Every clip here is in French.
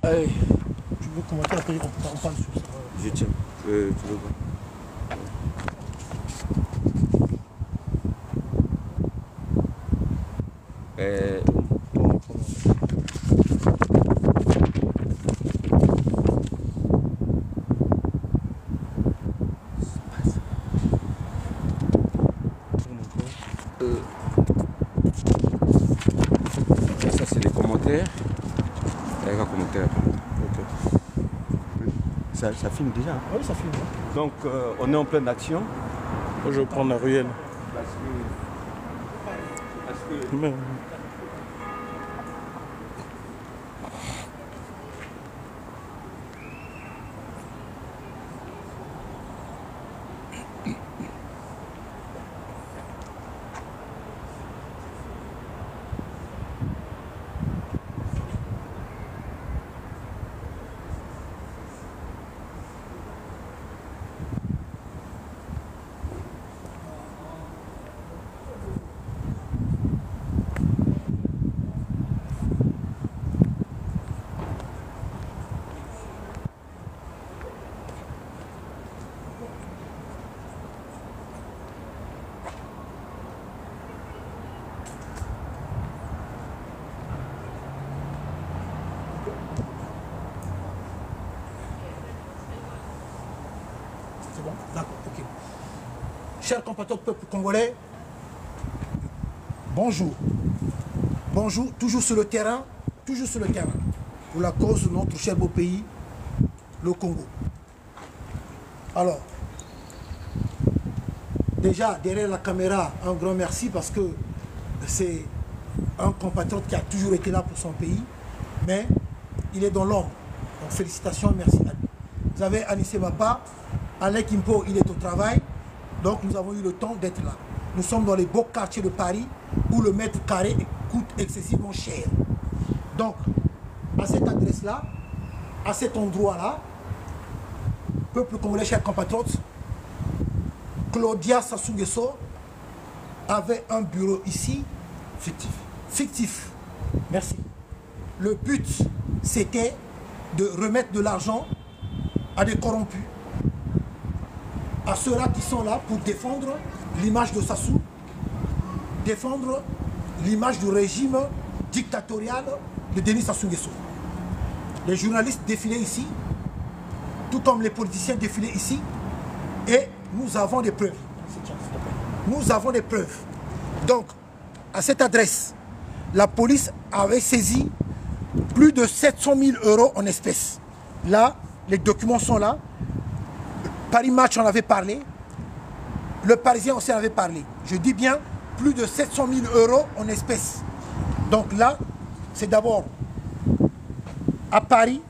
Allez. Tu veux commenter après on parle sur ça. Je tiens. Tu veux quoi? Ça c'est les commentaires. Il y a un commentaire. Ok. Ça filme déjà. Hein? Oui, ça filme. Donc on est en pleine action. Moi, je vais prendre la ruelle. Parce que C'est bon? D'accord, ok. Chers compatriotes peuple congolais, bonjour. Bonjour, toujours sur le terrain, pour la cause de notre cher beau pays, le Congo. Alors, déjà, derrière la caméra, un grand merci parce que c'est un compatriote qui a toujours été là pour son pays, mais il est dans l'ombre. Donc félicitations, merci à lui. Vous avez Anissé Bapa, Alain Kimpo, il est au travail, donc nous avons eu le temps d'être là. Nous sommes dans les beaux quartiers de Paris où le mètre carré coûte excessivement cher. Donc, à cette adresse-là, à cet endroit-là, peuple congolais, chers compatriotes, Claudia Sassou Nguesso avait un bureau ici, fictif. Merci. Le but, c'était de remettre de l'argent à des corrompus, à ceux-là qui sont là pour défendre l'image de Sassou, défendre l'image du régime dictatorial de Denis Sassou Nguesso. Les journalistes défilaient ici, tout comme les politiciens défilaient ici, et nous avons des preuves. Nous avons des preuves. Donc, à cette adresse, la police avait saisi plus de 700 000 € en espèces. Là, les documents sont là. Paris Match en avait parlé. Le Parisien aussi en avait parlé. Je dis bien plus de 700 000 € en espèces. Donc là, c'est d'abord à Paris,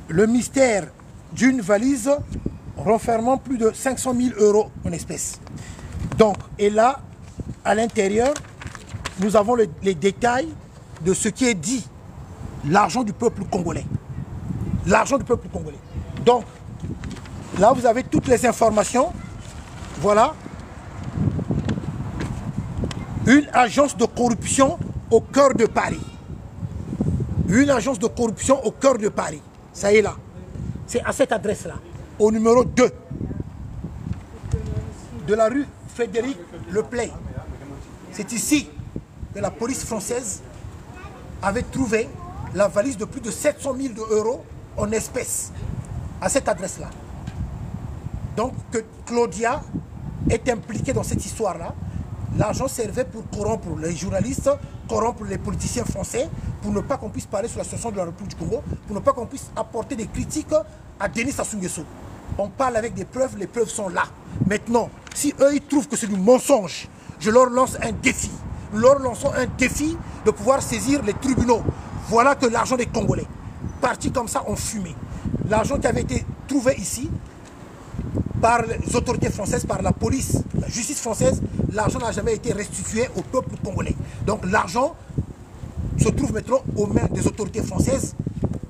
le mystère d'une valise renfermant plus de 500 000 € en espèces. Donc, et là, à l'intérieur, nous avons les détails de ce qui est dit. L'argent du peuple congolais. L'argent du peuple congolais. Donc, là, vous avez toutes les informations. Voilà. Une agence de corruption au cœur de Paris. Une agence de corruption au cœur de Paris. Ça y est là. C'est à cette adresse-là. Au numéro 2. De la rue Frédéric Leplay. C'est ici que la police française avait trouvé la valise de plus de 700 000 € en espèces. À cette adresse-là. Donc que Claudia est impliquée dans cette histoire-là. L'argent servait pour corrompre les journalistes, corrompre les politiciens français, pour ne pas qu'on puisse parler sur la situation de la République du Congo, pour ne pas qu'on puisse apporter des critiques à Denis Sassou Nguesso. On parle avec des preuves, les preuves sont là. Maintenant, si eux ils trouvent que c'est du mensonge, je leur lance un défi. Nous leur lançons un défi de pouvoir saisir les tribunaux. Voilà que l'argent des Congolais, parti comme ça, ont fumé. L'argent qui avait été trouvé ici, par les autorités françaises, par la police, la justice française, l'argent n'a jamais été restitué au peuple congolais. Donc l'argent se trouve maintenant aux mains des autorités françaises,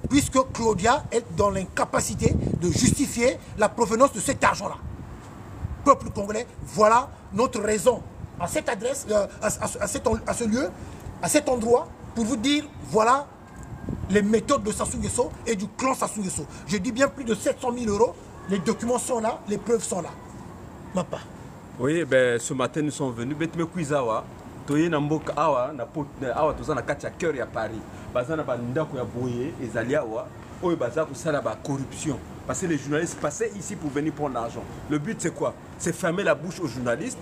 puisque Claudia est dans l'incapacité de justifier la provenance de cet argent-là. Peuple congolais, voilà notre raison à cette adresse, à ce lieu, à cet endroit, pour vous dire, voilà les méthodes de Sassou Nguesso et du clan Sassou Nguesso. Je dis bien plus de 700 000 euros. Les documents sont là, les preuves sont là. Mapa. Oui, ben, ce matin nous sommes venus. Betme Kuizawa, Toye Namboka Awa, Awa Tozana Katia Cœur à Paris. Bazana Bandako ya Boye, Ezaliawa, Oye Bazako Salaba, corruption. Parce que les journalistes passaient ici pour venir prendre l'argent. Le but c'est quoi? C'est fermer la bouche aux journalistes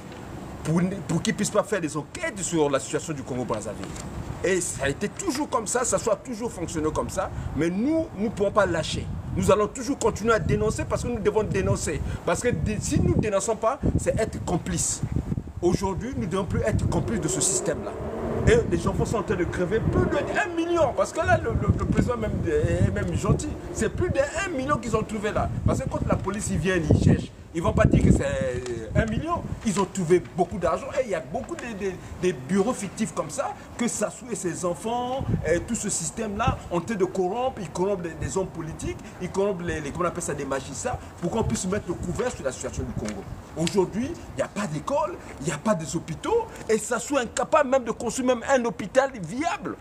pour qu'ils ne puissent pas faire des enquêtes sur la situation du Congo-Brazzaville. Et ça a été toujours comme ça soit toujours fonctionné comme ça. Mais nous ne pouvons pas lâcher. Nous allons toujours continuer à dénoncer parce que nous devons dénoncer. Parce que si nous ne dénonçons pas, c'est être complice. Aujourd'hui, nous ne devons plus être complices de ce système-là. Et les enfants sont en train de crever plus de 1 million. Parce que là, le président même est même gentil. C'est plus de 1 million qu'ils ont trouvé là. Parce que quand la police ils viennent, ils cherchent. Ils ne vont pas dire que c'est 1 million. Ils ont trouvé beaucoup d'argent. Et il y a beaucoup de bureaux fictifs comme ça que Sassou et ses enfants, et tout ce système-là, ont été de corrompre. Ils corrompent des hommes politiques, ils corrompent comment on appelle ça, des magistrats, pour qu'on puisse mettre le couvert sur la situation du Congo. Aujourd'hui, il n'y a pas d'école, il n'y a pas des hôpitaux. Et Sassou est incapable même de construire même un hôpital viable.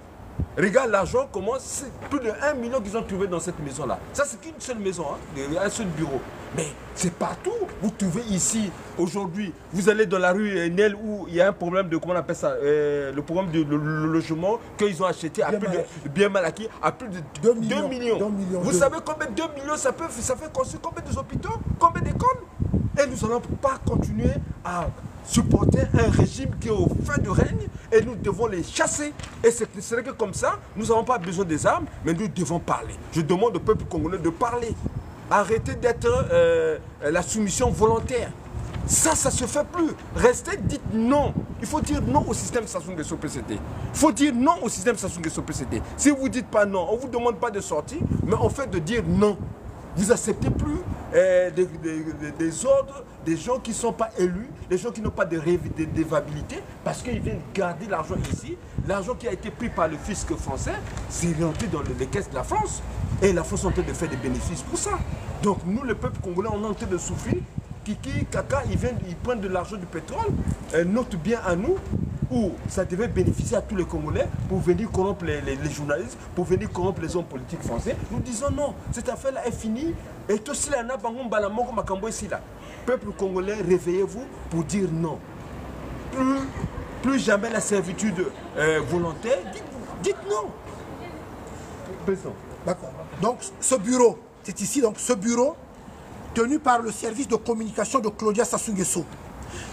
Regarde l'argent, comment c'est plus de 1 million qu'ils ont trouvé dans cette maison-là. Ça, c'est qu'une seule maison, hein, un seul bureau. Mais c'est partout. Vous trouvez ici, aujourd'hui, vous allez dans la rue Nel où il y a un problème de, comment on appelle ça, le problème du logement qu'ils ont acheté à plus de, bien mal acquis, à plus de 2 millions. Vous savez combien 2 millions ça fait construire combien d'hôpitaux, combien d'écoles? Et nous n'allons pas continuer à supporter un régime qui est au fin de règne et nous devons les chasser. Et c'est que comme ça, nous n'avons pas besoin des armes, mais nous devons parler. Je demande au peuple congolais de parler. Arrêtez d'être la soumission volontaire. Ça ne se fait plus. Restez, dites non. Il faut dire non au système Sassou Nguesso PCT. Il faut dire non au système Sassou Nguesso PCT. Si vous ne dites pas non, on ne vous demande pas de sortir, mais en fait de dire non. Vous n'acceptez plus des ordres, des gens qui ne sont pas élus, des gens qui n'ont pas de révabilité, parce qu'ils viennent garder l'argent ici. L'argent qui a été pris par le fisc français, c'est rentré dans les caisses de la France. Et la France est en train de faire des bénéfices pour ça. Donc nous, le peuple congolais, on est en train de souffrir. Kiki, Kaka, ils prennent de l'argent du pétrole, notre bien à nous, où ça devait bénéficier à tous les Congolais pour venir corrompre les journalistes, pour venir corrompre les hommes politiques français. Nous disons non, cette affaire-là est finie. Et tout cela n'a pas ici là. Peuple congolais, réveillez-vous pour dire non. Plus jamais la servitude volontaire, dites non. Président. D'accord. Donc ce bureau, c'est ici, donc ce bureau, tenu par le service de communication de Claudia Sassou Nguesso,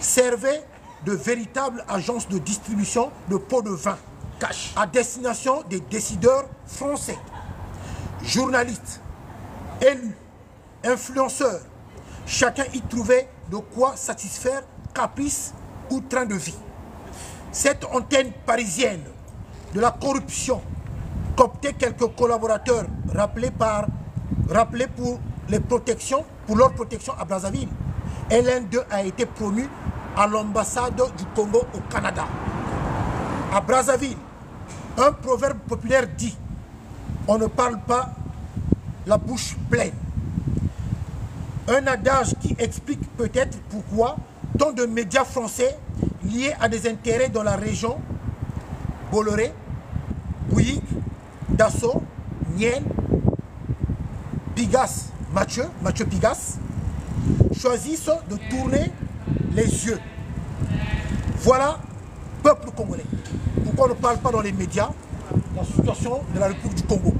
servait de véritable agence de distribution de pots de vin cash à destination des décideurs français, journalistes, élus, influenceurs. Chacun y trouvait de quoi satisfaire caprice ou train de vie. Cette antenne parisienne de la corruption cooptait quelques collaborateurs rappelés pour leur protection à Brazzaville. Et l'un d'eux a été promu à l'ambassade du Congo au Canada. À Brazzaville, un proverbe populaire dit « On ne parle pas la bouche pleine ». Un adage qui explique peut-être pourquoi tant de médias français liés à des intérêts dans la région, Bolloré, Bouygues, Dassault, Niel, Pigas, Mathieu Pigas, choisissent de tourner les yeux. Voilà, peuple congolais. Pourquoi on ne parle pas dans les médias la situation de la République du Congo?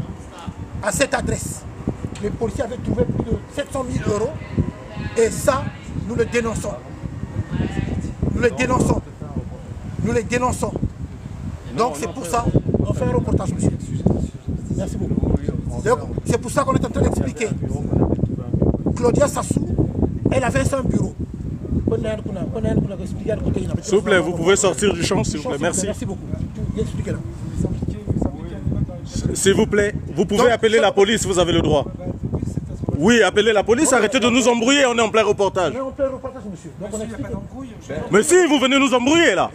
À cette adresse, les policiers avaient trouvé plus de 700 000 euros et ça, nous le dénonçons. Nous les dénonçons. Nous les dénonçons. Donc c'est pour ça, on fait un reportage, monsieur. Merci beaucoup. C'est pour ça qu'on est en train d'expliquer. Claudia Sassou, elle avait un bureau. S'il vous plaît, vous pouvez sortir du champ, s'il vous plaît. Merci. Merci beaucoup. S'il vous plaît, vous pouvez appeler la police, vous avez le droit. Oui, appelez la police, arrêtez de nous embrouiller, on est en plein reportage. On est en plein reportage, monsieur. Donc on explique. Mais si, vous venez nous embrouiller là.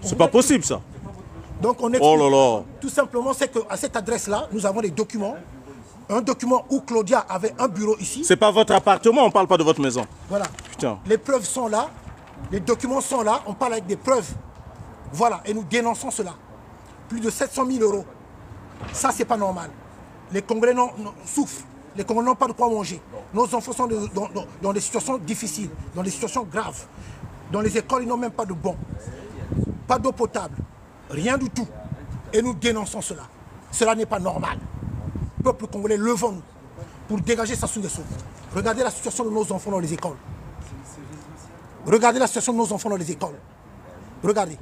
C'est pas possible ça. Donc on explique. Oh là là. Tout simplement, c'est qu'à cette adresse-là, nous avons des documents. Un document où Claudia avait un bureau ici. C'est pas votre appartement, on parle pas de votre maison. Voilà. Putain. Les preuves sont là, les documents sont là, on parle avec des preuves. Voilà, et nous dénonçons cela. Plus de 700 000 euros. Ça, c'est pas normal. Les Congolais souffrent. Les Congolais n'ont pas de quoi manger. Nos enfants sont dans des situations difficiles, dans des situations graves. Dans les écoles, ils n'ont même pas de bons. Pas d'eau potable. Rien du tout. Et nous dénonçons cela. Cela n'est pas normal. Peuple congolais, levons-nous pour dégager Sassou Nguesso. Regardez la situation de nos enfants dans les écoles. Regardez la situation de nos enfants dans les écoles. Regardez.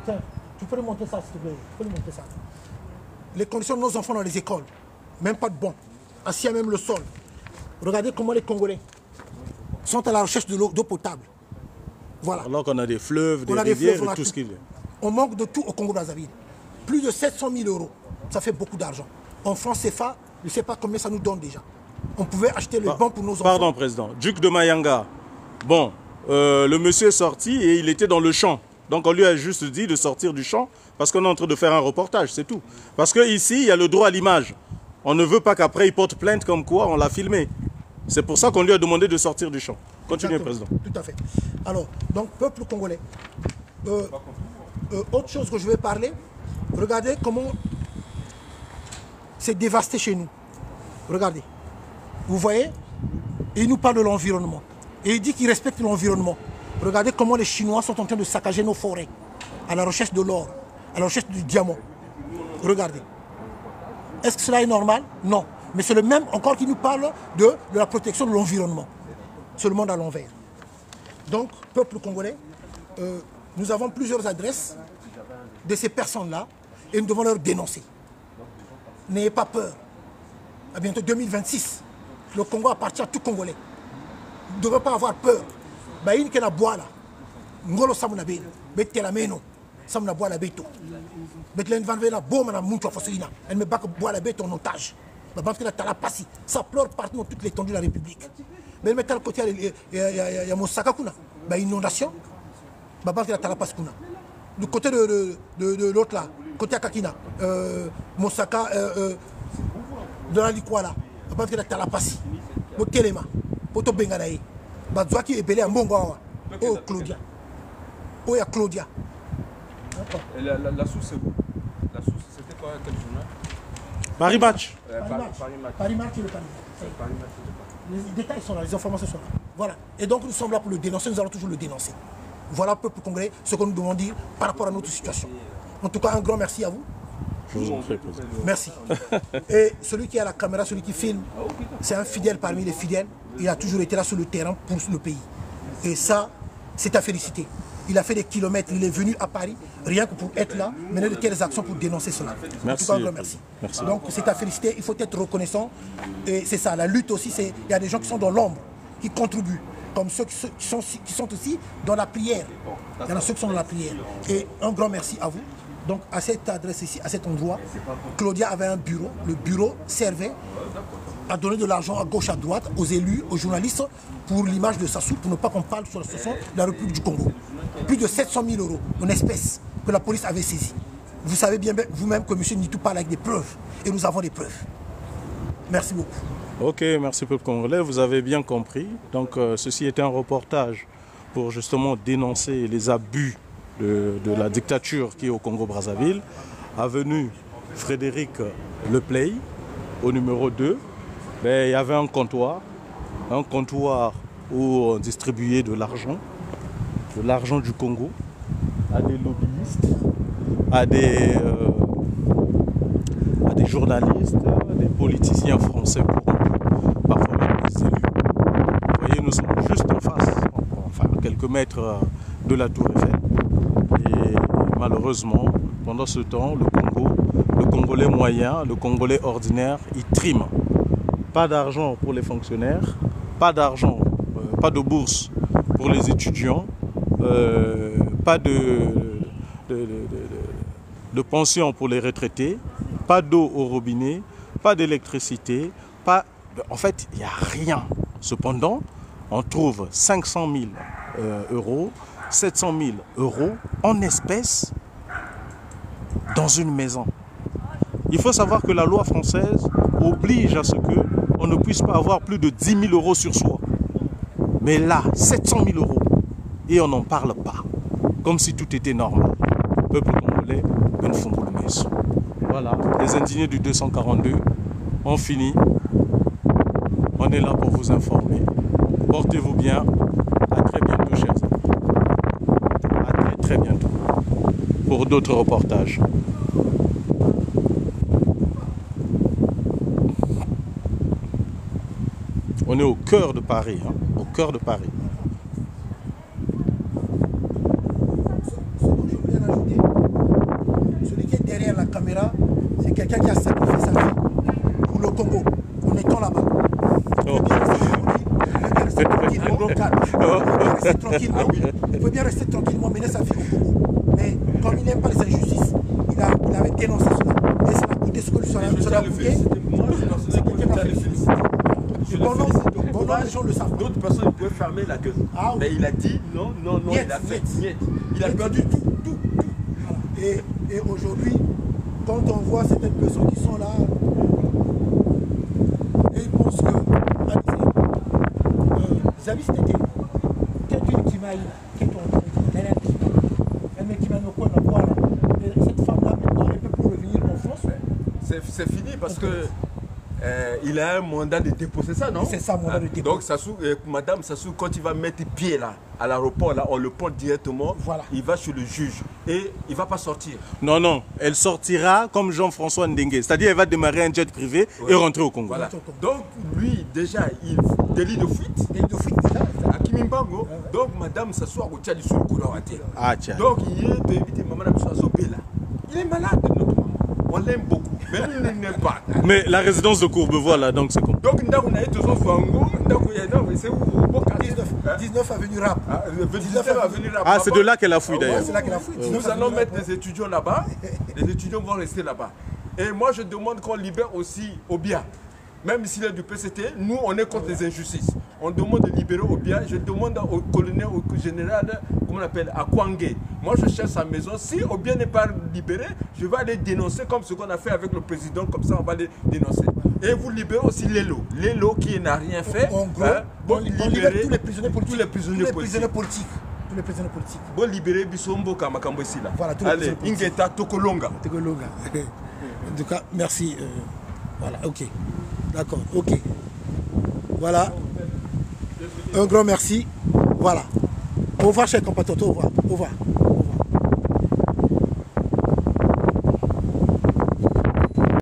Tiens, tu peux remonter ça, s'il te plaît. Tu peux remonter ça. Les conditions de nos enfants dans les écoles. Même pas de bon. Assis à même le sol. Regardez comment les Congolais sont à la recherche de l'eau potable. Voilà. Alors qu'on a des fleuves, des rivières et tout ce qu'il y a. On manque de tout au Congo-Brazzaville. Plus de 700 000 euros. Ça fait beaucoup d'argent. En France CFA, je ne sais pas combien ça nous donne déjà. On pouvait acheter le banc pour nos enfants. Pardon, Président. Duc de Mayanga. Bon, le monsieur est sorti et il était dans le champ. Donc on lui a juste dit de sortir du champ parce qu'on est en train de faire un reportage, c'est tout. Parce qu'ici, il y a le droit à l'image. On ne veut pas qu'après il porte plainte comme quoi on l'a filmé. C'est pour ça qu'on lui a demandé de sortir du champ. Continuez, Président. Tout à fait. Alors, donc, peuple congolais. Autre chose que je vais parler, regardez comment c'est dévasté chez nous. Regardez. Vous voyez, il nous parle de l'environnement. Et il dit qu'il respecte l'environnement. Regardez comment les Chinois sont en train de saccager nos forêts à la recherche de l'or, à la recherche du diamant. Regardez. Est-ce que cela est normal? Non. Mais c'est le même encore qui nous parle de la protection de l'environnement. C'est le monde à l'envers. Donc, peuple congolais, nous avons plusieurs adresses de ces personnes-là et nous devons leur dénoncer. N'ayez pas peur. À bientôt 2026, le Congo appartient à tout Congolais. Vous ne devez pas avoir peur. Baïn qui na bois là, ngolo samuna be, bete la meno, samuna bois la beto. Bete len van vena boma na muntu afosoina, elle me bat bois la beto en otage. La bande qui na tala passi, ça pleure partout dans toute l'étendue de la République. Mais le tel côté il y a Mosaka kuna, bah inondation, la bande qui na tala passi kuna. Du côté de l'autre là, côté à Kakina, Mosaka, de la Likwa là, la bande qui na tala passi, Botelema, Poto Benganae. Bazouaki est belé à Mbongo. Oh Claudia. Oh il y a Claudia. Et la source c'est où? La source c'était quoi? Quel journal? Paris Match. Paris Match et le Paris. Les détails sont là, les informations sont là. Voilà. Et donc nous sommes là pour le dénoncer, nous allons toujours le dénoncer. Voilà, peuple congolais, ce que nous devons dire par rapport à notre situation. En tout cas, un grand merci à vous. Je vous en prie, Président. Merci. Et celui qui a la caméra, celui qui filme, c'est un fidèle parmi les fidèles. Il a toujours été là sur le terrain pour le pays. Et ça, c'est à féliciter. Il a fait des kilomètres, il est venu à Paris, rien que pour être là, mener de telles actions pour dénoncer cela. Merci. En tout cas, un grand merci. Merci. Donc c'est à féliciter, il faut être reconnaissant. Et c'est ça, la lutte aussi, il y a des gens qui sont dans l'ombre, qui contribuent, comme ceux qui sont aussi dans la prière. Il y en a ceux qui sont dans la prière. Et un grand merci à vous. Donc à cette adresse ici, à cet endroit, Claudia avait un bureau. Le bureau servait à donner de l'argent à gauche, à droite, aux élus, aux journalistes, pour l'image de Sassou, pour ne pas qu'on parle sur la situation de la République du Congo. Plus de 700 000 euros en espèces que la police avait saisi. Vous savez bien vous-même que M. Nitou parle avec des preuves. Et nous avons des preuves. Merci beaucoup. Ok, merci peuple congolais, vous avez bien compris. Donc ceci était un reportage pour justement dénoncer les abus de la dictature qui est au Congo-Brazzaville. Avenue Frédéric Lepley, au numéro 2, ben, il y avait un comptoir où on distribuait de l'argent du Congo à des lobbyistes, à des journalistes, à des politiciens français corrompus, parfois même des élus. Vous voyez, nous sommes juste en face, enfin à quelques mètres de la Tour Eiffel. Et malheureusement, pendant ce temps, le Congolais moyen, le Congolais ordinaire, il trime. Pas d'argent pour les fonctionnaires, pas d'argent, pas de bourse pour les étudiants, pas de pension pour les retraités, pas d'eau au robinet, pas d'électricité, en fait, il n'y a rien. Cependant, on trouve 500 000 euros, 700 000 euros en espèces dans une maison. Il faut savoir que la loi française oblige à ce qu'on ne puisse pas avoir plus de 10 000 euros sur soi. Mais là, 700 000 euros, et on n'en parle pas, comme si tout était normal. Peuple congolais, Voilà, les indignés du 242 ont fini. On est là pour vous informer. Portez-vous bien. À très bientôt, chers amis. À très très bientôt pour d'autres reportages. On est au cœur de Paris, hein, au cœur de Paris. Ce que je voulais rajouter, celui qui est derrière la caméra, c'est quelqu'un qui a sacrifié sa vie pour le Congo, en étant là-bas. Il peut bien rester tranquillement, mener sa vie au Congo. Mais comme il n'aime pas les injustices, il avait dénoncé cela. Et ça a coûté ce que cela a coûté. C'est quelqu'un qui a fait les gens le savent. D'autres personnes pouvaient fermer la gueule. Ah, oui. Mais il a dit non, il a fait niet. Il a perdu tout. Voilà. Et aujourd'hui, quand on voit certaines personnes qui sont là, et ils pensent que Zavis c'était quelqu'un qui m'a cette femme-là, maintenant, elle ne peut plus revenir en France. C'est fini parce que il a un mandat de dépôt, c'est ça, non? C'est ça, mandat de dépôt. Donc, Madame Sassou, quand il va mettre pied là, à l'aéroport, là, on le porte directement, voilà. Il va chez le juge et il ne va pas sortir. Non, elle sortira comme Jean-François Ndengue, c'est-à-dire elle va démarrer un jet privé et rentrer au Congo. Voilà. Donc, lui, déjà, il délit de fuite. Déjà. À Kimimbango. Donc, Madame Sassou a retiré sur le courant. Ah, tiens. Donc, il est de éviter Maman Sassou là. Il est malade, notre maman. On l'aime beaucoup. Mais lui, il n'aime pas. Mais la résidence de Courbevoie, là, donc c'est quoi? Donc, on a eu tous c'est où? 19 avenue Rap. 19 avenue Rap. Ah, c'est de là qu'elle a fouillé d'ailleurs. C'est là qu'elle a fouillé. Nous allons mettre des étudiants là-bas. Les étudiants vont rester là-bas. Et moi, je demande qu'on libère aussi Obia. Même s'il est du PCT, nous, on est contre les injustices. On demande de libérer Obia. Je demande au colonel, au général, comment on appelle, à Kwangé. Moi, je cherche sa maison. Si Obia n'est pas libéré, je vais aller dénoncer comme ce qu'on a fait avec le président. Comme ça, on va les dénoncer. Et vous libérez aussi Lelo. Lelo qui n'a rien fait. En gros, on libère tous les prisonniers politiques. Tous les prisonniers politiques. Bon, libérer Bissombo Kamakambo ici là. Voilà, tous les allez, Ingeta Tokolonga. En tout cas, merci. Voilà, ok. D'accord, ok. Voilà. Un grand merci. Voilà. Au revoir, chers compatriotes. Au revoir.